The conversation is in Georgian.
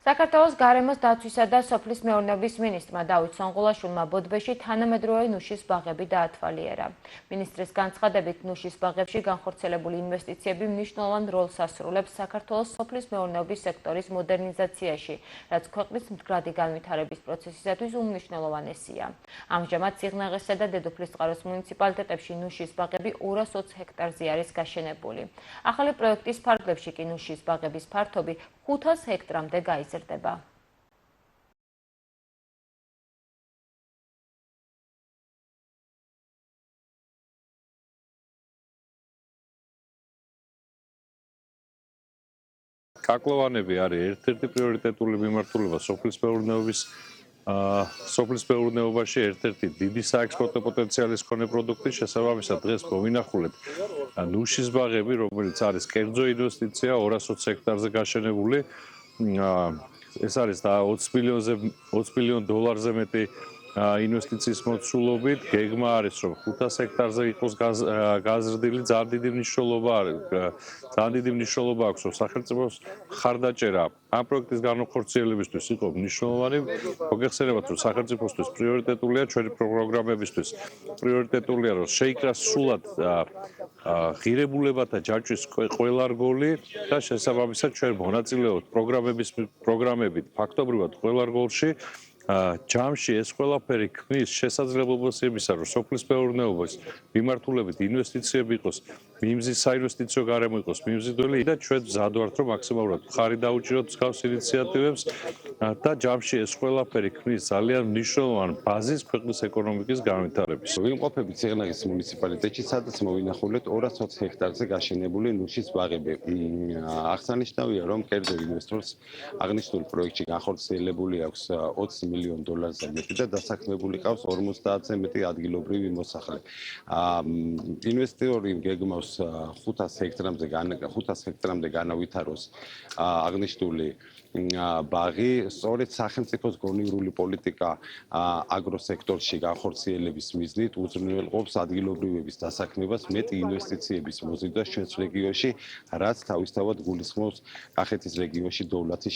საქართველოს გარემოს დაცვისა და სოფლის მეურნეობის მინისტრმა დავით სონღულაშვილმა ბოდბეში თანამედროვე ნუშის ბაღები დაათვალიერა. მინისტრის განცხადებით, ნუშის ბაღებში განხორციელებული ინვესტიციები მნიშვნელოვან როლს ასრულებს საქართველოს სოფლის მეურნეობის სექტორის მოდერნიზაციაში, რაც ქვეყნის მდგრადი განვითარების პროცესისათვის უმნიშვნელოვანესია. ამჟამად სიღნაღესა და დედოფლისწყაროს მუნიციპალიტეტებში ნუშის ბაღები 220 ჰექტარზე არის გაშენებული. ახალი პროექტის ფარგლებში კი ნუშის ბაღების ფართობი 500 ჰექტრამდე გაიზრდება. კაკლოვანები არის ერთ-ერთი პრიორიტეტული მიმართულება სოფლის მეურნეობაში, ერთ-ერთი დიდი საექსპორტო პოტენციალის მქონე პროდუქტი. შესაბამისად, დღეს მოვინახულეთ ნუშის ბაღები, რომელიც არის კერძო ინვესტიცია 220 ჰექტარზე გაშენებული. ეს არის და 20 მილიონ დოლარზე მეტი ინვესტიციის მოცულობით. გეგმა არის, რომ 500 ჰექტარზე იყოს გაზრდილი. ძალიან დიდი მნიშვნელობა აქვს, რომ სახელმწიფოს მხარდაჭერა ამ პროექტის განხორციელებისთვის იყო მნიშვნელოვანი. მოგეხსენებათ, რომ სახელმწიფოსთვის პრიორიტეტულია ჩვენი პროგრამებისთვის. პრიორიტეტულია, რომ შეიკრას სრულად ღირებულებათა ჯაჭვის ყველა რგოლი და შესაბამისად ჩვენ მონაწილეობთ პროგრამებით ფაქტობრივად ყველა რგოლში. ჯამში ეს ყველაფერი ქმნის შესაძლებლობას იმისა, რომ სოფლის მეურნეობის მიმართულებით ინვესტიციები იყოს, მიმზის საინვესტიციო გარემო იყოს მიმზიდველი და ჩვენ მზად ვართ, რომ მაქსიმალურად მხარი დაუჭიროთ მსგავს ინიციატივებს და ჯამში ეს ყველაფერი ქმნის ძალიან მნიშვნელოვან ბაზის ქვეყნის ეკონომიკის განვითარების. ვიმყოფებით სიღნაღის მუნიციპალიტეტში, სადაც მოვინახულეთ 220 ჰექტარზე გაშენებული ნუშის ბაღები. აღსანიშნავია, რომ კერძო ინვესტორს აღნიშნულ პროექტში განხორციელებული აქვს 20 მილიონ დოლარზე მეტი და დასაქმებული ყავს 50-ზე მეტი ადგილობრივი მოსახლე. ინვესტორი გეგმავს 500 ჰექტრამდე განავითაროს აღნიშნული ბაღი. სწორედ სახელმწიფოს გონივრული პოლიტიკა აგროსექტორში განხორციელების მიზნით უზრუნველყოფს ადგილობრივების დასაქმებას, მეტი ინვესტიციების მოზიდვას ჩვენს რეგიონში, რაც თავისთავად გულისხმობს კახეთის რეგიონში დოვლათის